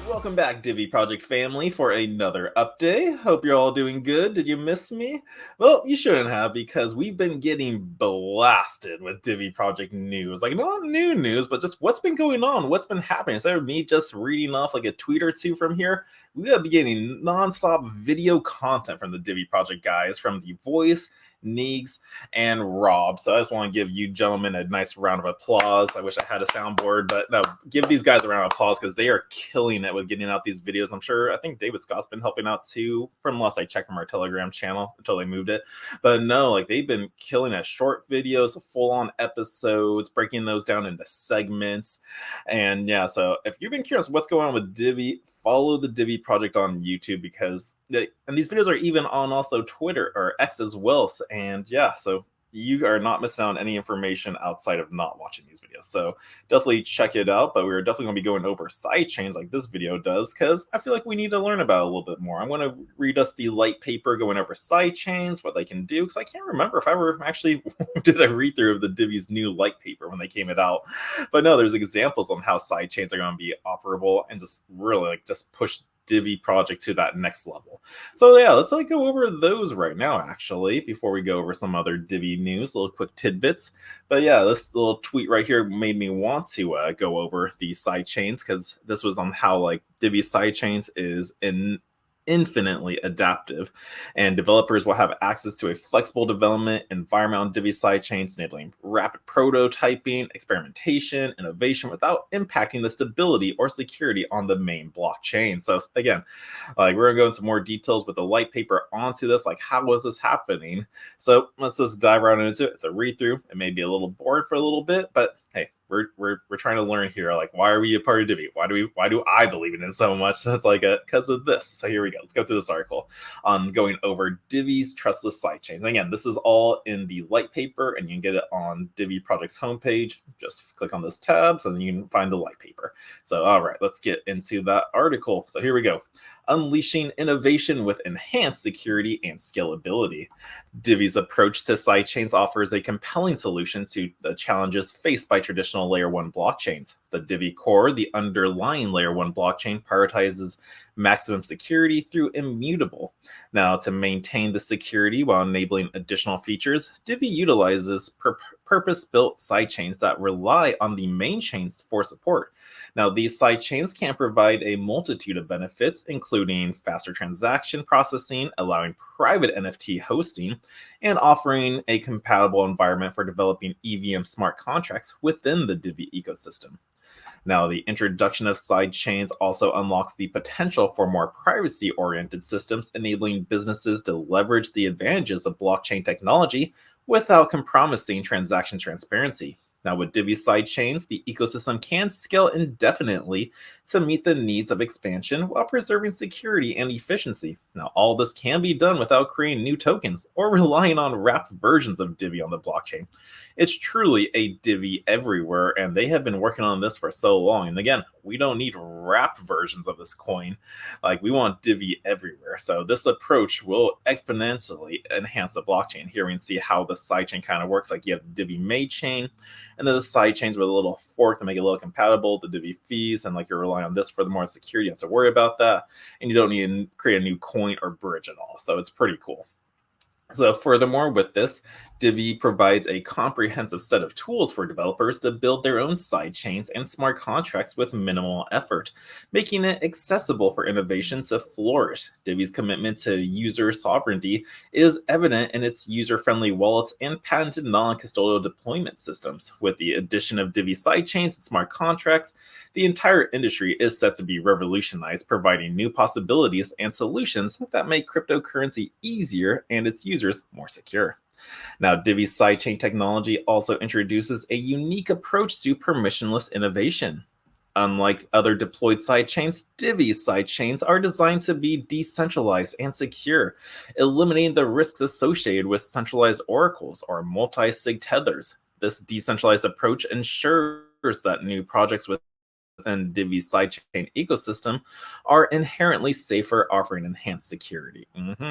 Welcome back, Divi Project family, for another update. Hope you're all doing good. Did you miss me? Well, you shouldn't have, because we've been getting blasted with Divi Project news. Like, not new news, but just what's been going on, what's been happening. Instead of me just reading off like a tweet or two from here, we have been getting non-stop video content from the Divi Project guys, from the voice, Neegs, and Rob. So I just want to give you gentlemen a nice round of applause. I wish I had a soundboard, but no, give these guys a round of applause because they are killing it with getting out these videos. I think David Scott's been helping out too, from last I checked from our Telegram channel until they moved it. But no, like they've been killing it. Short videos, full-on episodes, breaking those down into segments. And yeah, so if you've been curious what's going on with Divi, follow the Divi Project on YouTube, because and these videos are even on also Twitter or X as well. And yeah, so you are not missing out on any information outside of not watching these videos. So definitely check it out. But we're definitely going to be going over side chains like this video does, because I feel like we need to learn about it a little bit more. I'm going to read us the light paper going over side chains, what they can do, because I can't remember if I ever actually did a read through of the Divi's new light paper when they came it out. But no, there's examples on how side chains are going to be operable and just really like just push Divi Project to that next level. So yeah, let's go over those right now, actually, before we go over some other Divi news, little quick tidbits. But yeah, this little tweet right here made me want to go over the side chains, because this was on how like Divi side chains is infinitely adaptive, and developers will have access to a flexible development environment on Divi sidechains, enabling rapid prototyping, experimentation, innovation without impacting the stability or security on the main blockchain. So again, like we're gonna go into more details with the light paper onto this, like how is this happening? So let's just dive right into it. It's a read through. It may be a little bored for a little bit, but hey, we're trying to learn here. Like, why are we a part of Divi? Why do I believe in it so much? That's like because of this. So here we go. Let's go through this article on going over Divi's trustless sidechains. And again, this is all in the light paper, and you can get it on Divi Project's homepage. Just click on those tabs, and you can find the light paper. So all right, let's get into that article. So here we go. Unleashing innovation with enhanced security and scalability. Divi's approach to sidechains offers a compelling solution to the challenges faced by traditional layer 1 blockchains. The Divi core, the underlying layer 1 blockchain, prioritizes maximum security through immutable. Now, to maintain the security while enabling additional features, Divi utilizes purpose-built sidechains that rely on the main chains for support. Now, these sidechains can provide a multitude of benefits, including faster transaction processing, allowing private NFT hosting, and offering a compatible environment for developing EVM smart contracts within the Divi ecosystem. Now, the introduction of sidechains also unlocks the potential for more privacy-oriented systems, enabling businesses to leverage the advantages of blockchain technology without compromising transaction transparency. Now, with Divi sidechains, the ecosystem can scale indefinitely to meet the needs of expansion while preserving security and efficiency. Now, all this can be done without creating new tokens or relying on wrapped versions of Divi on the blockchain. It's truly a Divi everywhere, and they have been working on this for so long. And again, we don't need wrapped versions of this coin. Like, we want Divi everywhere. So this approach will exponentially enhance the blockchain. Here we can see how the sidechain kind of works. Like, you have Divi main chain, and then the side chains with a little fork to make it a little compatible, the Divi fees, and like you're relying on this for the more security. You don't have to worry about that, and you don't need to create a new coin or bridge at all. So it's pretty cool. So furthermore, with this, Divi provides a comprehensive set of tools for developers to build their own sidechains and smart contracts with minimal effort, making it accessible for innovations to flourish. Divi's commitment to user sovereignty is evident in its user-friendly wallets and patented non-custodial deployment systems. With the addition of Divi sidechains and smart contracts, the entire industry is set to be revolutionized, providing new possibilities and solutions that make cryptocurrency easier and its users more secure. Now, Divi's sidechain technology also introduces a unique approach to permissionless innovation. Unlike other deployed sidechains, Divi's sidechains are designed to be decentralized and secure, eliminating the risks associated with centralized oracles or multi-sig tethers. This decentralized approach ensures that new projects with within Divi's sidechain ecosystem are inherently safer, offering enhanced security.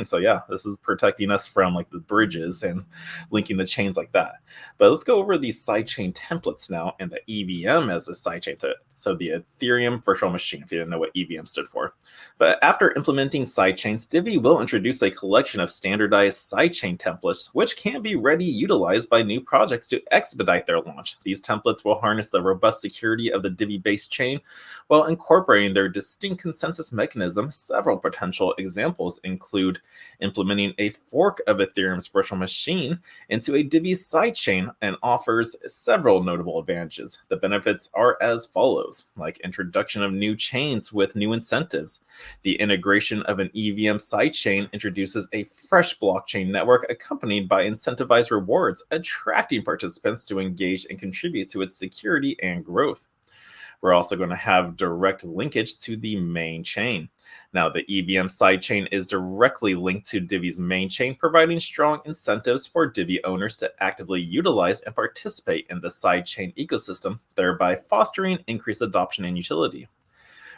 So yeah, this is protecting us from like the bridges and linking the chains like that. But let's go over these sidechain templates now and the EVM as a sidechain. So the Ethereum Virtual Machine, if you didn't know what EVM stood for. But after implementing sidechains, Divi will introduce a collection of standardized sidechain templates, which can be ready utilized by new projects to expedite their launch. These templates will harness the robust security of the Divi-based chain while incorporating their distinct consensus mechanism. Several potential examples include implementing a fork of Ethereum's virtual machine into a Divi sidechain and offers several notable advantages. The benefits are as follows, like introduction of new chains with new incentives. The integration of an EVM sidechain introduces a fresh blockchain network accompanied by incentivized rewards, attracting participants to engage and contribute to its security and growth. We're also going to have direct linkage to the main chain. Now, the EVM sidechain is directly linked to Divi's main chain, providing strong incentives for Divi owners to actively utilize and participate in the sidechain ecosystem, thereby fostering increased adoption and utility.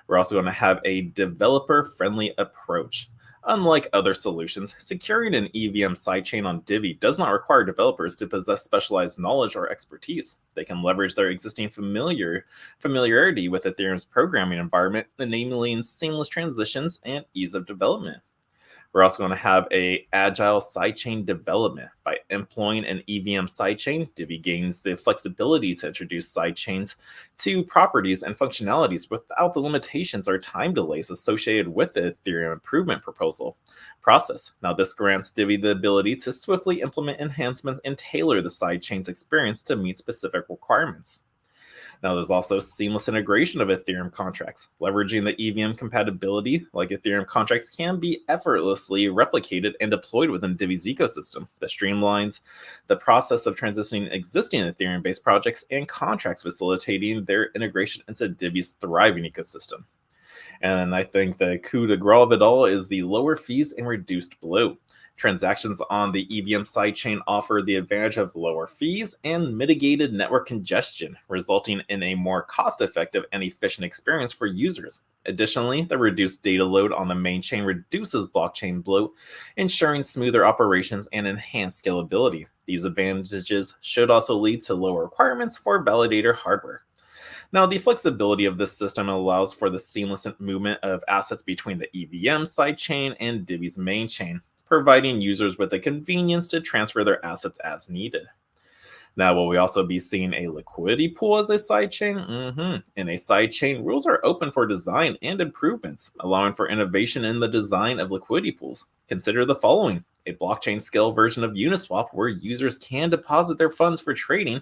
We're also going to have a developer-friendly approach. Unlike other solutions, securing an EVM sidechain on Divi does not require developers to possess specialized knowledge or expertise. They can leverage their existing familiarity with Ethereum's programming environment, enabling seamless transitions and ease of development. We're also going to have a agile sidechain development. By employing an EVM sidechain, Divi gains the flexibility to introduce sidechains to properties and functionalities without the limitations or time delays associated with the Ethereum improvement process. Now, this grants Divi the ability to swiftly implement enhancements and tailor the sidechain's experience to meet specific requirements. Now, there's also seamless integration of Ethereum contracts. Leveraging the EVM compatibility, like Ethereum contracts, can be effortlessly replicated and deployed within Divi's ecosystem. That streamlines the process of transitioning existing Ethereum-based projects and contracts, facilitating their integration into Divi's thriving ecosystem. And I think the coup de grace of it all is the lower fees and reduced bloat. Transactions on the EVM sidechain offer the advantage of lower fees and mitigated network congestion, resulting in a more cost-effective and efficient experience for users. Additionally, the reduced data load on the main chain reduces blockchain bloat, ensuring smoother operations and enhanced scalability. These advantages should also lead to lower requirements for validator hardware. Now, the flexibility of this system allows for the seamless movement of assets between the EVM sidechain and Divi's main chain, providing users with the convenience to transfer their assets as needed. Now, will we also be seeing a liquidity pool as a sidechain? In a sidechain, rules are open for design and improvements, allowing for innovation in the design of liquidity pools. Consider the following: a blockchain scale version of Uniswap where users can deposit their funds for trading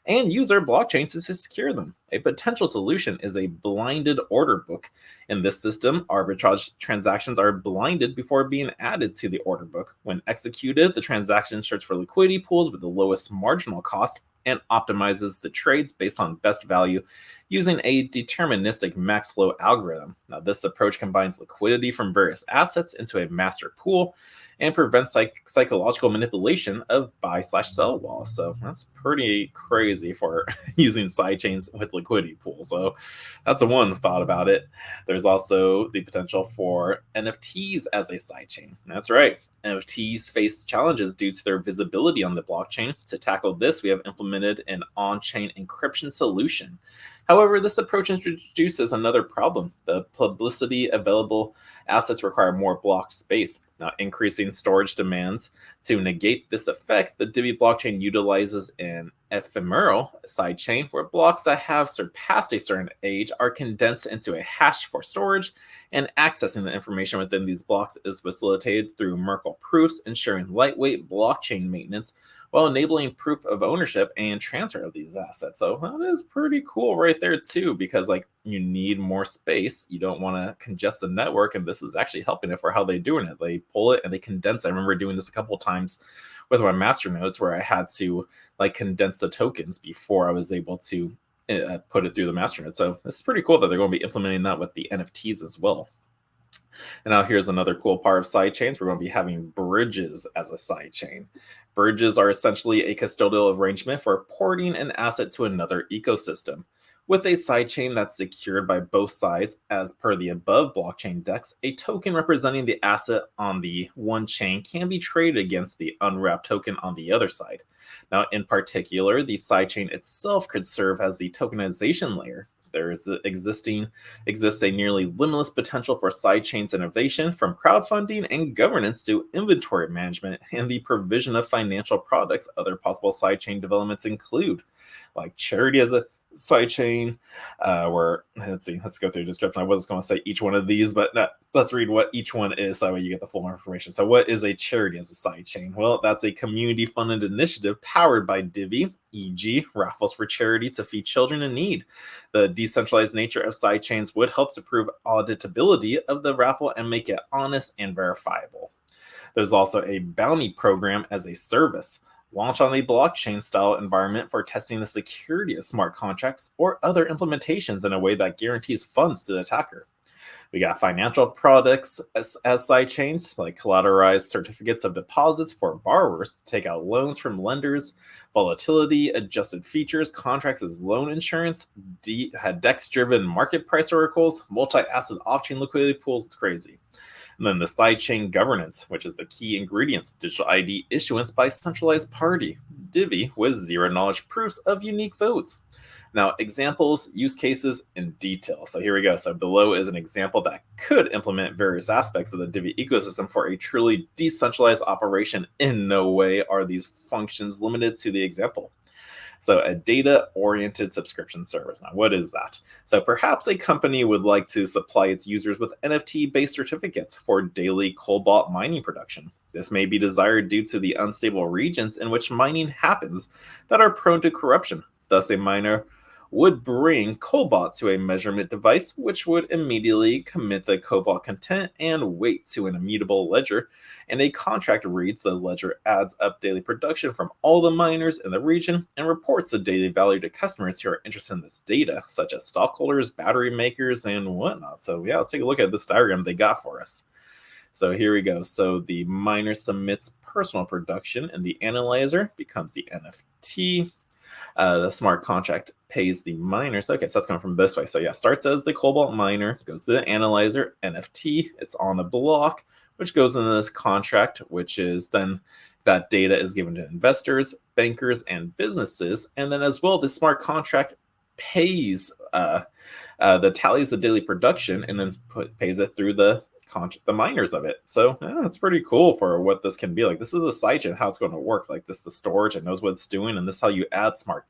and use their blockchains to secure them. A potential solution is a blinded order book. In this system, arbitrage transactions are blinded before being added to the order book. When executed, the transaction searches for liquidity pools with the lowest marginal cost and optimizes the trades based on best value using a deterministic max flow algorithm. Now, this approach combines liquidity from various assets into a master pool and prevents psychological manipulation of buy/sell walls. So that's pretty crazy for using sidechains with liquidity pools. So that's a one thought about it. There's also the potential for NFTs as a sidechain. That's right. NFTs face challenges due to their visibility on the blockchain. To tackle this, we have implemented an on-chain encryption solution. However, this approach introduces another problem. The publicity available assets require more block space. Now, increasing storage demands. To negate this effect, the Divi blockchain utilizes an ephemeral sidechain where blocks that have surpassed a certain age are condensed into a hash for storage, and accessing the information within these blocks is facilitated through Merkle proofs, ensuring lightweight blockchain maintenance while enabling proof of ownership and transfer of these assets. So that is pretty cool right there too, because like you need more space. You don't want to congest the network, and this is actually helping it for how they're doing it. They pull it and they condense. I remember doing this a couple of times with my master nodes where I had to like condense the tokens before I was able to put it through the master node. So this is pretty cool that they're going to be implementing that with the NFTs as well. And now here's another cool part of sidechains. We're going to be having bridges as a sidechain. Bridges are essentially a custodial arrangement for porting an asset to another ecosystem. With a sidechain that's secured by both sides, as per the above blockchain DEX, a token representing the asset on the one chain can be traded against the unwrapped token on the other side. Now, in particular, the sidechain itself could serve as the tokenization layer. There is exists a nearly limitless potential for sidechains innovation, from crowdfunding and governance to inventory management and the provision of financial products. Other possible sidechain developments include like charity as a sidechain, where let's go through the description. I was going to say each one of these, but let's read what each one is so that way you get the full information. So what is a charity as a sidechain? Well, that's a community funded initiative powered by Divi, e.g. raffles for charity to feed children in need. The decentralized nature of sidechains would help to prove auditability of the raffle and make it honest and verifiable. There's also a bounty program as a service, launch on a blockchain style environment for testing the security of smart contracts or other implementations in a way that guarantees funds to the attacker. We got financial products as sidechains, like collateralized certificates of deposits for borrowers to take out loans from lenders, volatility adjusted features, contracts as loan insurance, DEX driven market price oracles, multi asset off chain liquidity pools. It's crazy. And then the sidechain governance, which is the key ingredients: digital ID issuance by centralized party, Divi with zero knowledge proofs of unique votes. Now, examples, use cases, and detail. So here we go. So below is an example that could implement various aspects of the Divi ecosystem for a truly decentralized operation. In no way are these functions limited to the example. So a data-oriented subscription service. Now, what is that? So perhaps a company would like to supply its users with NFT-based certificates for daily cobalt mining production. This may be desired due to the unstable regions in which mining happens that are prone to corruption. Thus, a miner would bring cobalt to a measurement device, which would immediately commit the cobalt content and weight to an immutable ledger, and a contract reads the ledger adds up daily production from all the miners in the region and reports the daily value to customers who are interested in this data, such as stockholders, battery makers, and whatnot. So yeah, let's take a look at this diagram they got for us. So here we go. So the miner submits personal production, and the analyzer becomes the NFT. The smart contract pays the miners. Okay, so that's going from this way. So yeah, starts as the cobalt miner, goes to the analyzer, NFT. It's on a block, which goes into this contract, which is then that data is given to investors, bankers, and businesses. And then as well, the smart contract pays the tallies of daily production and then pays it through the miners of it. So that's pretty cool for what this can be. Like, this is a sidechain, how it's going to work. Like, this the storage, it knows what it's doing, and this is how you add smart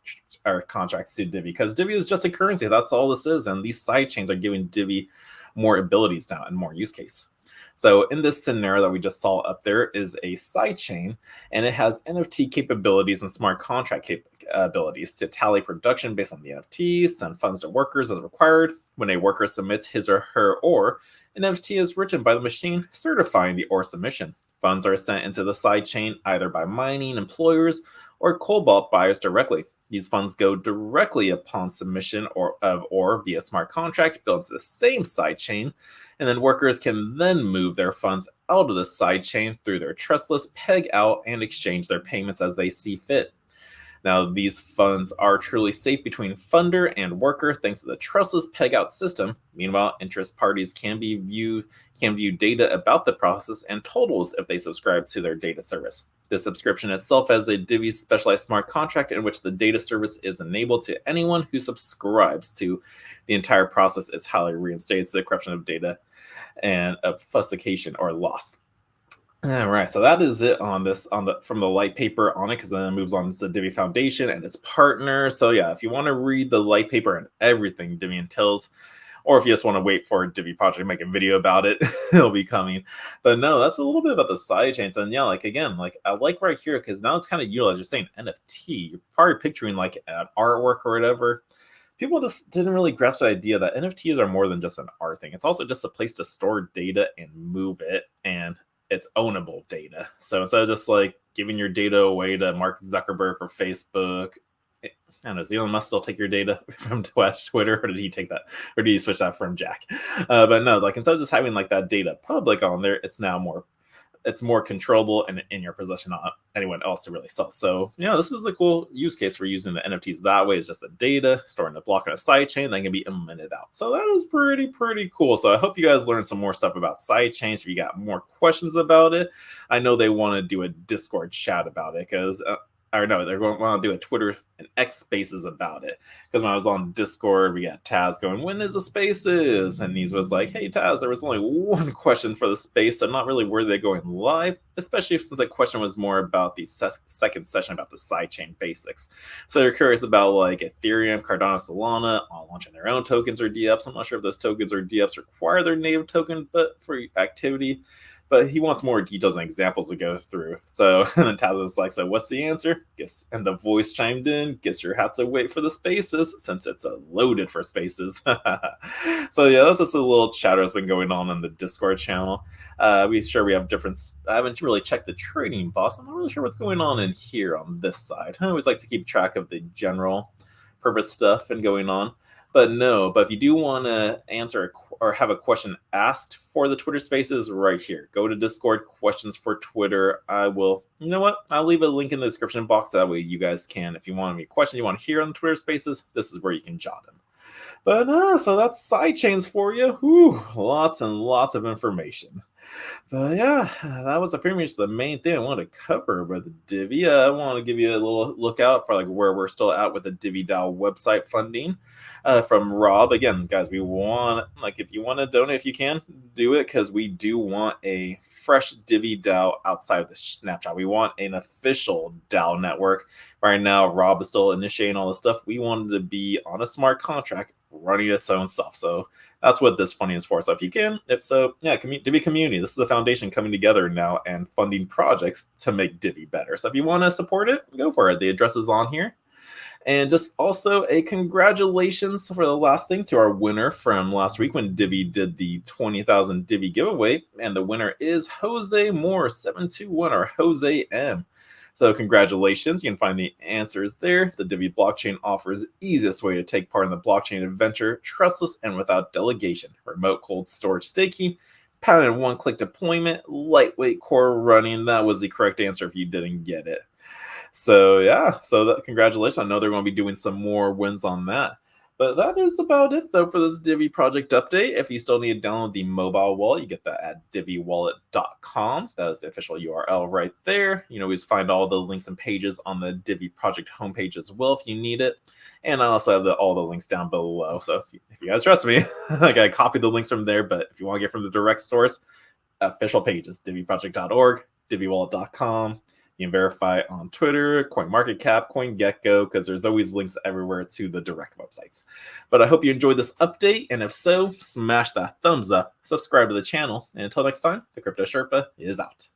contracts to Divi, because Divi is just a currency. That's all this is, and these sidechains are giving Divi more abilities now and more use case. So in this scenario that we just saw up there is a sidechain, and it has NFT capabilities and smart contract abilities to tally production based on the NFTs, send funds to workers as required. When a worker submits his or her ore, an NFT is written by the machine certifying the ore submission. Funds are sent into the sidechain either by mining employers or cobalt buyers directly. These funds go directly upon submission of ore via smart contract built into the same sidechain, and then workers can then move their funds out of the sidechain through their trustless peg out and exchange their payments as they see fit. Now, these funds are truly safe between funder and worker thanks to the trustless peg out system. Meanwhile, interest parties can view data about the process and totals if they subscribe to their data service. The subscription itself has a Divi specialized smart contract in which the data service is enabled to anyone who subscribes to the entire process. Is highly reinstates the corruption of data and obfuscation or loss. All right, so that is it on this from the light paper on it, because then it moves on to the Divi Foundation and its partners. So yeah, if you want to read the light paper and everything Divi entails, or if you just want to wait for Divi Project to make a video about it, it'll be coming. But no, that's a little bit about the sidechains. And yeah, like again, like I like right here, because now it's kind of utilized. You're saying NFT, you're probably picturing like an artwork or whatever. People just didn't really grasp the idea that NFTs are more than just an art thing. It's also just a place to store data and move it, and it's ownable data. So instead of just like giving your data away to Mark Zuckerberg for Facebook, I don't know, does Elon Musk still take your data from Twitter, or did he take that, or did he switch that from Jack? But no, like instead of just having like that data public on there, it's now more it's more controllable and in your possession, not anyone else to really sell. So, this is a cool use case for using the NFTs that way. It's just the data, storing the block on a sidechain, that can be implemented out. So that is pretty cool. So I hope you guys learned some more stuff about sidechains. If you got more questions about it, I know they want to do a Discord chat about it because or no, they're going to want to do a Twitter and X Spaces about it. Because when I was on Discord, we got Taz going, when is the Spaces? And he was like, hey, Taz, there was only one question for the space. I'm not really worried they're going live, especially since the question was more about the second session about the sidechain basics. So they're curious about like Ethereum, Cardano, Solana, all launching their own tokens or DApps. I'm not sure if those tokens or DApps require their native token, but for activity. But he wants more details and examples to go through. So and then Taz was like, so what's the answer? Guess, and the voice chimed in, guess your hats to wait for the spaces since it's loaded for spaces. So yeah, that's just a little chatter that's been going on in the Discord channel. We have different, I haven't really checked the trading boss. I'm not really sure what's going on in here on this side. I always like to keep track of the general purpose stuff and going on. But if you do want to answer or have a question asked for the Twitter Spaces, right here. Go to Discord, questions for Twitter. I'll leave a link in the description box. That way you guys can, if you want a question you want to hear on the Twitter Spaces, this is where you can jot them. But so that's sidechains for you. Whew, lots and lots of information. But yeah, that was pretty much the main thing I wanted to cover with Divi. I want to give you a little look out for like where we're still at with the DiviDAO website funding from Rob. Again, guys, we want, like, if you want to donate, if you can, do it, because we do want a fresh DiviDAO outside of the snapshot. We want an official DAO network. Right now, Rob is still initiating all this stuff. We wanted to be on a smart contract running its own stuff. So that's what this funding is for. So if you can, Divi community. This is the foundation coming together now and funding projects to make Divi better. So if you want to support it, go for it. The address is on here. And just also a congratulations for the last thing to our winner from last week when Divi did the 20,000 Divi giveaway. And the winner is Jose Moore 721, or Jose M. So congratulations, you can find the answers there. The Divi blockchain offers the easiest way to take part in the blockchain adventure, trustless and without delegation. Remote cold storage staking, patented one-click deployment, lightweight core running. That was the correct answer if you didn't get it. So yeah, congratulations. I know they're going to be doing some more wins on that. But that is about it, though, for this Divi project update. If you still need to download the mobile wallet, you get that at DiviWallet.com. That is the official URL right there. You can always find all the links and pages on the Divi project homepage as well if you need it. And I also have all the links down below. So if you guys trust me, I copied the links from there. But if you want to get from the direct source, official pages, DiviProject.org, DiviWallet.com. You can verify on Twitter, CoinMarketCap, CoinGecko, because there's always links everywhere to the direct websites. But I hope you enjoyed this update, and if so, smash that thumbs up, subscribe to the channel, and until next time, the Crypto Sherpa is out.